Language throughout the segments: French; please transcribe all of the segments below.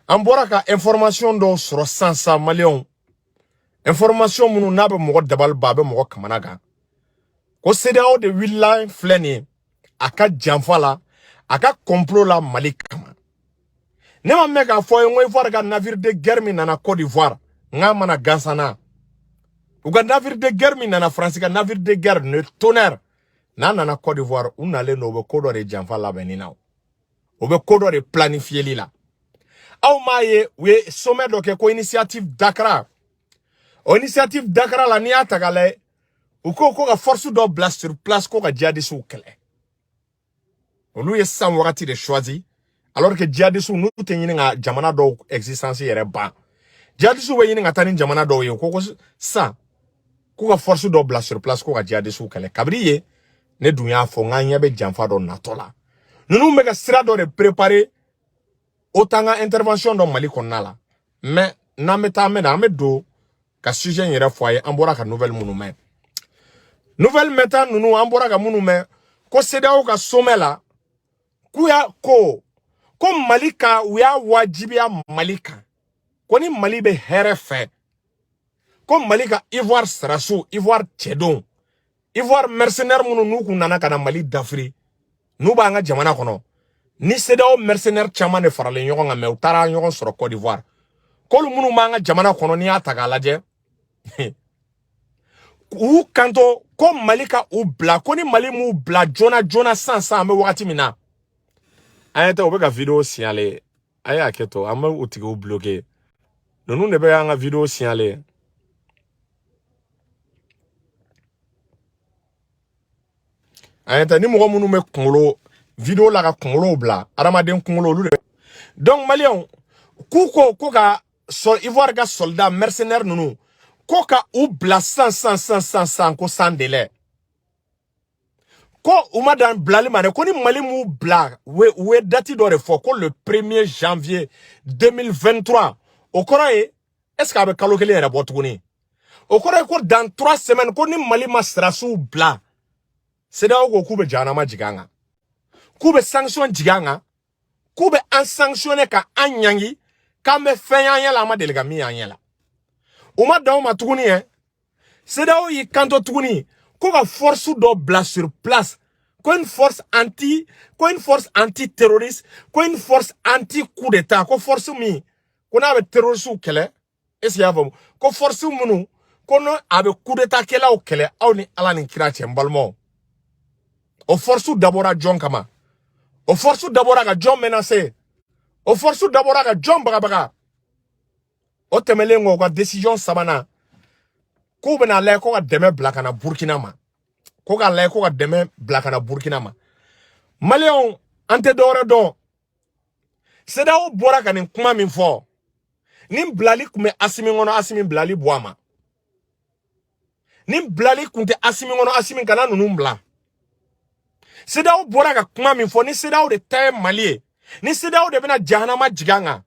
an bɔra ka information dɔ sɔrɔ sansa maliyɛnw information minnu n'a bɛ mɔgɔ dabali ban a bɛ mɔgɔ kamana gan ko CEDEAO de wulila filɛ nin ye a ka janfa la a ka complot la Mali kama ne ma mɛn k'a fɔ ye ko Ivoire ka navire de guerre min nana Côte d'Ivoire n'a mana gansana u ka navire de guerre min nana France ka navire de guerre ne tonnerre n'a nana Côte d'Ivoire u nalen don u bɛ ko dɔ de janfa labɛnni na u bɛ ko dɔ de planifieli la aw m'a ye u ye sommet dɔ kɛ ko initiative Dakar o initiative Dakar la n'i y'a ta k'a lajɛ u ko ka force dɔ bila sur place ko ka djihadistes kɛlɛ olu ye san wagati de choisi alors que djihadistes n'u tɛ ɲini ka jamana dɔw existence yɛrɛ ban djihadistes bɛ ɲini ka taa ni jamana dɔw ye ko san ko ka force dɔ bila sur place ko ka djihadistes kɛlɛ kabiri ye ne dun y'a fɔ n ɲɛ bɛ janfa dɔ natɔ la ninnu bɛ ka sira dɔ de préparer autant ka intervention dɔ Mali kɔnɔna la mais n'an bɛ taa an bɛ don ka sujet in yɛrɛ fɔ a ye an bɔra ka nouvelle minnu mɛn nouvelle mɛnta ninnu an bɔra ka minnu mɛn ko CEDEAO ka sommet la k'u y'a ko Mali ka u y'a wajibiya Mali kan ko ni Mali bɛ hɛrɛ fɛ ko Mali ka Ivoire sarasu Ivoire cɛdon Ivoire mercenaire minnu n'u kun nana ka na Mali dafiri n'u b'an ka jamana kɔnɔ ni CEDEAO mercenaire caman de faralen ɲɔgɔn kan mais u taara ɲɔgɔn sɔrɔ Côte d'Ivoire k'olu minnu b'an ka jamana kɔnɔ n'i y'a ta k'a lajɛ u kanto ko Mali ka u bila ko ni Mali m'u bila joona san an bɛ wagati min na an ye ta u bɛ ka video signalé a ye hakɛ to an bɛ u tigiw bloqué ninnu de bɛ an ka video signalé an ye ta ni mɔgɔ minnu bɛ kunkolo video la ka kunkolo bila adamaden kunkolo olu de donc maliyɛnw k'u ko ka Ivoire ka soldat mercenaire ninnu ko ka u bila san ko sans délai ko u ma dan bilali ma de ko ni Mali m'u bila u ye date dɔ de fɔ ko le 1er janvier 2023 o kɔrɔ ye est-ce que a bɛ kalo kelen yɛrɛ bɔ tuguni o kɔrɔ ye ko dans 3 semaines ko ni Mali ma sirasiw bila CEDEAO ko k'u bɛ jahanama jigin an kan k'u bɛ sanction jigin an kan k'u bɛ an sanctionner ka an ɲangi k'an bɛ fɛn y'an ɲɛ la an ma deli ka min y'an ɲɛ la u ma dan o ma tuguni ye CEDEAO y'i kanto tuguni ko ka force dɔ bila sur place ko une force anti-terroriste ko une force anti-coup d'état ko force min ko n'a bɛ terroristes kɛlɛ est-ce que y'a faamu ko force minnu ko no a bɛ coup d'état kɛlaw kɛlɛ aw ni Ala ni kira cɛ n balimaw o force dabɔra jɔn kama o force dabɔra ka jɔn menacer o force dabɔra ka jɔn bagabaga o tɛmɛlen kɔ u ka décision sabanan k'u bɛna lajɛ ko ka dɛmɛ bila ka na Burkina ma ko ka lajɛ ko ka dɛmɛ bila ka na Burkina ma maliyɛnw an tɛ dɔwɛrɛ dɔn CEDEAO bɔra ka nin kuma min fɔ nin bilali kun bɛ Asimi kɔnɔ Asimi bilali bɔ a ma nin bilali kun tɛ Asimi kɔnɔ Asimi kana ninnu bila CEDEAO bɔra ka kuma min fɔ ni CEDEAO de ta ye Mali ye ni CEDEAO de bɛna jahanama jigin an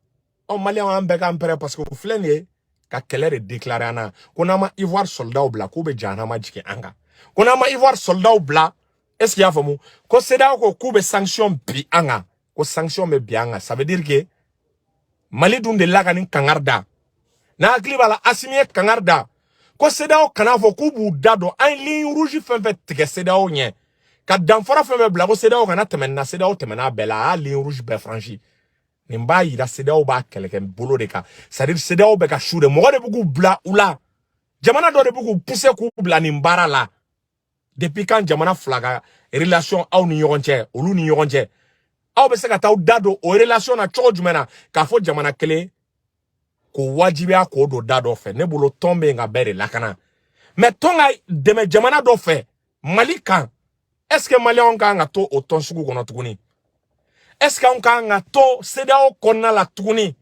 kan maliyɛnw an bɛɛ k'an pɛrɛ parce que u filɛ nin ye ka kɛlɛ de déclarer an na ko n'an ma Ivoire soldats bila k'u bɛ jahanama jigin an kan ko n'an ma Ivoire soldats bila est-ce qu'il y'a faamu ko CEDEAO ko k'u bɛ sanction bi an kan ko sanction bɛ bi an kan ça veut dire que Mali dun de la ka nin kangari da n'a hakili b'a la Asimi ye kangari da ko CEDEAO kana fɔ k'u b'u da don an ye ligne rouge fɛn fɛn tigɛ CEDEAO ɲɛ ka danfara fɛn fɛn bila ko CEDEAO kana tɛmɛ nin na CEDEAO tɛmɛna a bɛɛ la a y'a ligne rouge bɛɛ franchi nin b'a yira CEDEAO b'a kɛlɛkɛ bolo de kan c'est à dire CEDEAO bɛ ka su de mɔgɔ de bɛ k'u bila u la jamana dɔ de bɛ k'u pousser k'u bila nin baara la depuis quand jamana fila ka relation aw ni ɲɔgɔn cɛ olu ni ɲɔgɔn cɛ aw bɛ se ka taa da don o relation na cogo jumɛn na k'a fɔ jamana kelen k'o wajibiya k'o don da dɔ fɛ ne bolo tɔn bɛ yen ka bɛɛ de lakana mais tɔn ka dɛmɛ jamana dɔ fɛ Mali kan est-ce que maliyɛnw kan ka to o tɔn sugu kɔnɔ tuguni est-ce que an kan ka to CEDEAO kɔnɔna la tuguni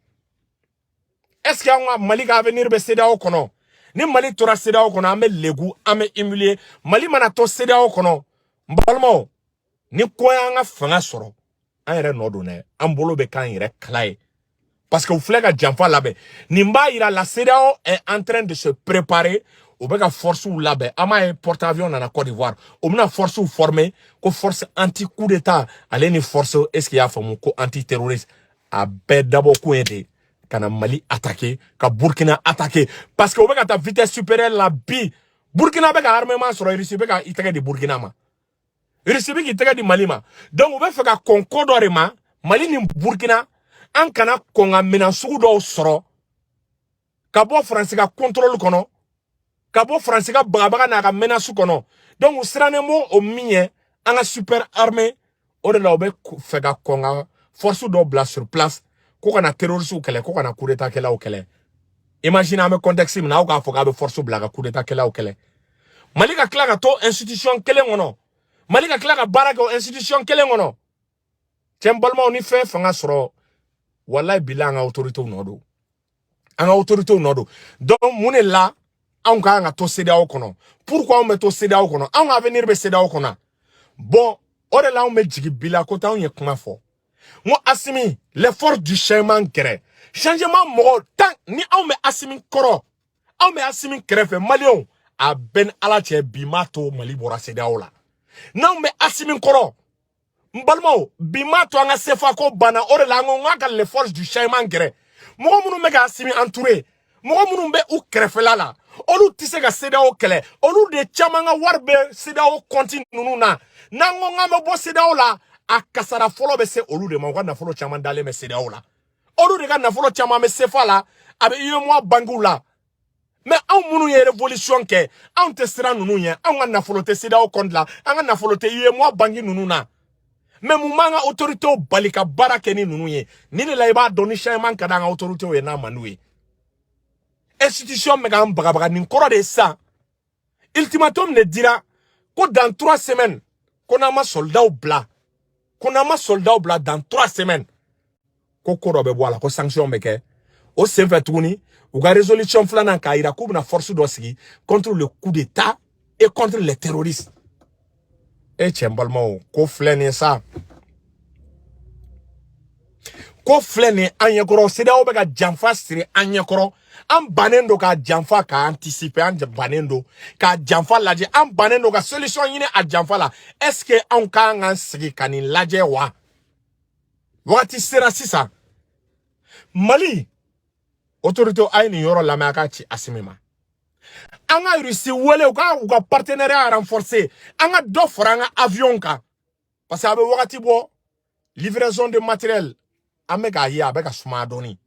est-ce que an ka Mali ka avenir bɛ CEDEAO kɔnɔ ni Mali tora CEDEAO kɔnɔ an bɛ legu an bɛ humilier Mali mana to CEDEAO kɔnɔ n balimaw ni ko y'an ka fanga sɔrɔ an yɛrɛ nɔ don dɛ an bolo bɛ k'an yɛrɛ kala ye parce que u filɛ ka janfa labɛn nin b'a yira la CEDEAO est en train de se préparer u bɛ ka force labɛn an m'a ye porte-avions nana Côte d'Ivoire u bɛna force former ko force anti coup d'état ale ni force est-ce qu'il y'a faamu ko anti terroriste a bɛɛ dabɔ ko ye de kana Mali attaquer, ka Burkina attaquer parce que on va ta vitesse supérieure la bi Burkina be ka armement sur Russie be ka itake di Burkina ma Russie be ki itake di Mali ma donc on va faire ka concorde ma Mali ni Burkina an kana konga mena sugu do soro ka bo France ka contrôle kono ka bo France ka baga na ka mena su kono donc on sera mo o mien an super armée o de la be faire ka konga force do bla sur place ko kana terroriste ou kele ko kana coup d'état kele o kele imagine ame contexte na o ka fo ka be force bla ka coup d'état kele o kele Mali ka kla ka to institution kele ngono Mali ka kla ka bara ka institution kele ngono tembalma oni fe fanga soro wallahi bilanga autorité nodo anga autorité nodo donc mune la on ka nga to CEDEAO kono pourquoi on met to CEDEAO kono on avenir be CEDEAO kono bon o de la on me jigi bila ko ta on ye kuma fo mo Assimi l'effort du changement gré changement mo tant ni on me Assimi koro on me Assimi krefe malion a ben ala che bimato Mali bora CEDEAO la na on me Assimi koro mbalmo bimato anga sefa ko bana o de la nga ka l'effort du changement gré mo munu me ka Assimi entouré mo munu be u krefe la olu tise ka CEDEAO kele olu de chamanga warbe CEDEAO continue nuna nango nga me bo CEDEAO la a kasara folo be se olu de ma ko na folo chama dale me CEDEAO la olu de ka na folo chama me sefa la abe iyo mo bangu la mais an munu ye révolution ke an te sera nunu ye an ga na folo te CEDEAO compte la an ga na folo te iyo mo bangi nunu na mais mu manga autorité o balika barake ni nunu ye ni le la iba doni changement ka nga autorité o ye na manoué institution me ga baga ni koro de ça ultimatum ne dira ko dans 3 semaines qu'on a ma soldat au blanc qu'on a ma soldat au blanc dans 3 semaines ko koro be boala ko sanction me ke o se fait tourner ou ga résolution flana ka ira ko na force do sigi contre le coup d'état et contre les terroristes et tchembalmo ko flene ça ko flene anyekoro CEDEAO be ga jamfa siri anyekoro an banendo ka jamfa ka anticiper an banendo ka jamfa laje an banendo ka solution yine a jamfa la est-ce que an ka ngan sigi kani laje wa wati sera sisa Mali autorité ayni yoro la ma ka ci Assimi anga Russie wele u ka partenariat renforcé anga do franga avion ka parce que abe wakati bo livraison de matériel amega ya abeka suma doni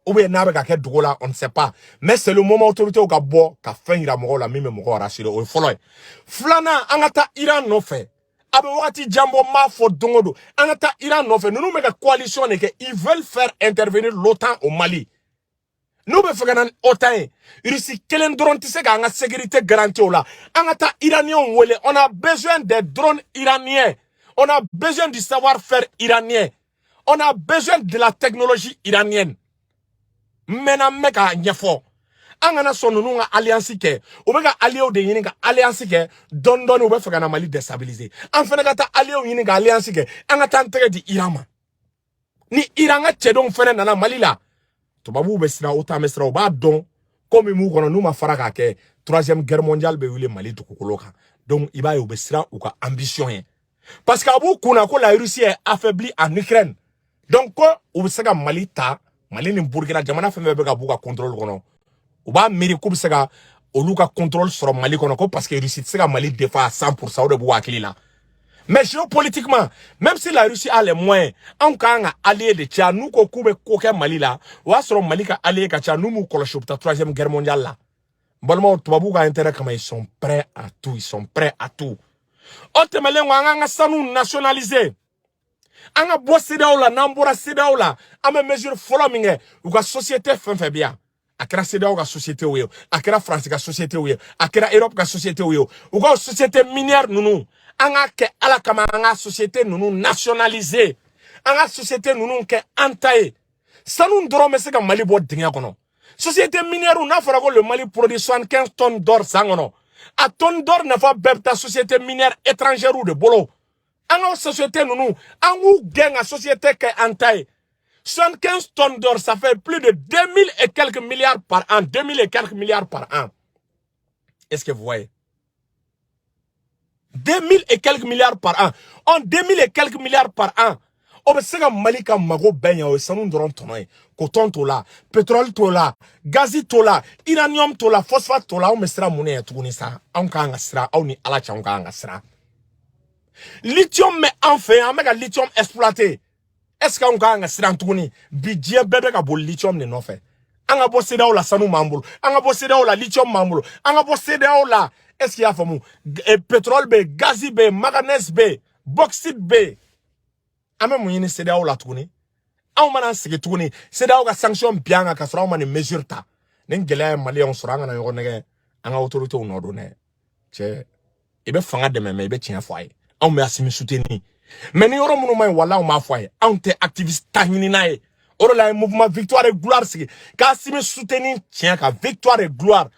ou bien n'a pas qu'à dogola on ne sait pas mais c'est le moment autorité au gabo ka fengira mo la mime mo rasiro o folo flana angata Iran no fait abe wakati jambo ma fo dongodo angata Iran no fait nous meka coalition ne que ils veulent faire intervenir l'OTAN au Mali nous be faganan OTAN Russie kelen drone tisse ka nga sécurité garantie au la angata iranien wele on a besoin des drones iraniens on a besoin du savoir-faire iranien on a besoin de la technologie iranienne mena meka nyefo angana sonunu nga alliance ke o beka allié de yini nga alliance ke don o be faka na Mali déstabiliser en fena kata allié yini nga alliance ke anga tantere di Irama ni Iranga chedon fena na Mali la to babu be sira ota mesra o ba don comme mu kono numa faraka ke 3e guerre mondiale be wile Mali to kokoloka donc iba yo be sira ou ka ambition yen parce que abu kuna ko la Russie est affaiblie en Ukraine donc ko o sega Mali ta Mali ni Burkina jamana femme be ka buka contrôle kono o ba meri ko be sega olu ka contrôle sur Mali kono ko parce que Russie sega Mali défend à 100% o de bu akili la mais géopolitiquement même si la Russie a les moyens en kanga allié de Tchad nous ko kube ko ke Mali la wa sur Mali ka allié ka Tchad nous mu ko la 3e guerre mondiale la balmo to babu ka intérêt comme ils sont prêts à tout ils sont prêts à tout otemele nganga sanu nationaliser anga bo CEDEAO la nambora CEDEAO la ame mesure folo minge u ka société fait bien akira CEDEAO ka société oyo akira France ka société oyo akira Europe ka société oyo u ka société minière nunu anga ke ala kama anga société nunu nationalisée anga société nunu ke antaye sanu ndoro mese ka Mali bo dinga kono société minière na fara ko le Mali produit 75 tonnes d'or sangono a tonne d'or na fa bebta société minière étrangère ou de bolo anga société nunu angu genga société ke antaye 75 tonnes d'or ça fait plus de 2000 et quelques milliards par an 2000 et quelques milliards par an est-ce que vous voyez 2000 et quelques milliards par an en 2000 et quelques milliards par an Obesega Malika mago benya o sanu ndron tonoy. Coton tola, pétrole tola, gazi tola, uranium tola, phosphate tola, o mesra mune tuguni sa. Anka anga sra, au ni ala changa anga sra. Lithium me enfin, amega lithium exploité. Est-ce qu'on anga sra tuguni? Bidje bebe ka bol lithium ne no fait. Anga bossé da la sanu mambulo, anga bossé da la lithium mambulo, anga bossé da la est-ce qu'il y a famu pétrole be, gazi be, manganèse be, bauxite be. Ame muyini c'est da la tuguni. Aw mana sigi tuguni c'est da ka sanction bien ka sura man mesure ta. Nen gele mali on sura ngana yo nege anga autorité on ordonné. Che ibe fanga de me ibe tia foye. Aw me asimi soutenir. Mais ni yoro munu may wala ma foye. Aw te activiste tahini nae. Oro la mouvement victoire et gloire sigi. Ka asimi soutenir tien ka victoire et gloire.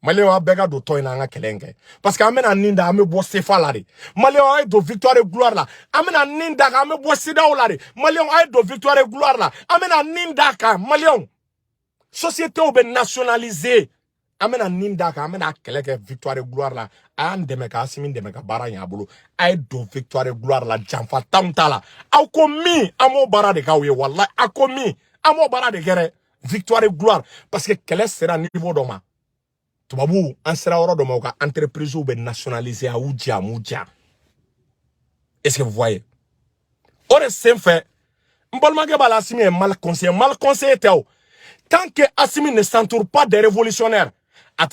Malio a bega do toy na nga kelenge parce que amena ninda ame bo sefa la de Malio a do victoire et gloire la amena ninda ka ame bo sida o la de Malio a do victoire et gloire la amena ninda ka Malio société o be nationalisé amena ninda ka amena keleke victoire et gloire la an deme ka asimi deme ka bara nya bulu a do victoire et gloire la jamfa tamtala au komi amo bara de ka we wallahi akomi amo bara de gere victoire et gloire parce que quel sera niveau d'oma Tubabou, an sera oro do mauka entreprise ou be nationalisé à Oudja, Moudja. Est-ce que vous voyez? Ore c'est fait. Mbolmage bala Assimi est mal conseillé teo. Tant que Assimi ne s'entoure pas des révolutionnaires,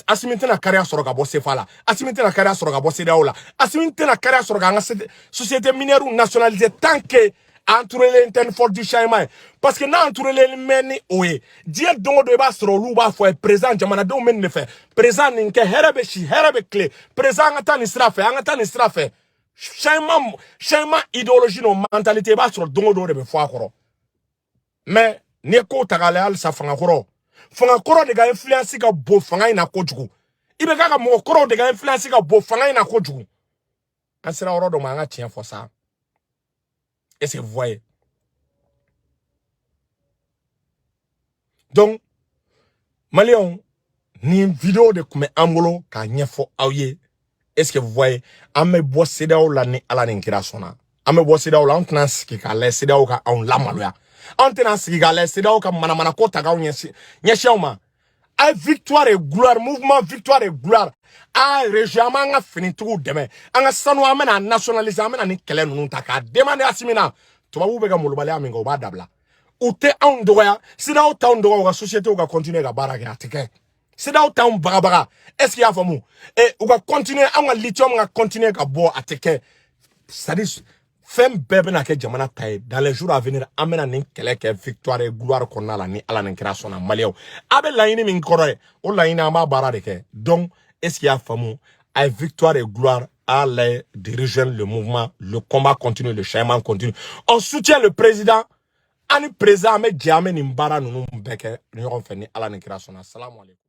Assimi tena carrière sur ga bosse fala. Assimi tena carrière sur ga bosse daola. Assimi tena carrière sur ga société minière nationalisée tant que entouré l'interne fort du Chaïma parce que na entouré les meni oye dia dongo do ba soro lu ba fo présent jamana do men ne fait présent ninke herebe shi herebe clé présent ngata ni strafe Chaïma idéologie no mentalité ba soro dongo do be fo akoro mais ne ko tagale al sa fanga koro de ga influence ka bo fanga ina kojugu ibe ka mo koro de ga influence ka bo fanga ina kojugu ansira oro do manga tien fo ça. Est-ce que vous voyez? Donc, Malion, ni une vidéo de comme Amolo, ka nyefo aouye. Est-ce que vous voyez? Ame bo seda ou la ni ala n'enkira sona. Ame bo seda ou la, on tenas ki ka le seda ou ka on la maloya. On tenas ki ka le seda ou ka mana kota ka ou nyeshe ou ma. A victoire et gloire, mouvement victoire et gloire. A régime anga fini tout demain. Anga sanu amena nationalisé amena ni kele nou taka. Demande Assimina. Tuba bega mulubale aminga uba dabla. Ute on doya. Sida ou ta on doya ou société ou ga continuer ga barage atike. Sida ou ta on barabaga. Est-ce qu'il y a famu? Et ou ga continuer anga lithium ga continuer ga bo atike. C'est-à-dire fem bebe na ke jamana taye dans les jours à venir amena nin kele ke victoire et gloire konna la ni ala nin création na malio abe la yini min koroye o la yini ama bara de ke donc est-ce qu'il y a famu à victoire et gloire à les dirigeants le mouvement le combat continue le chaiement continue on soutient le président ani président me diame ni mbara nunu mbeke ni on fait ni ala nin création na salam alaikum.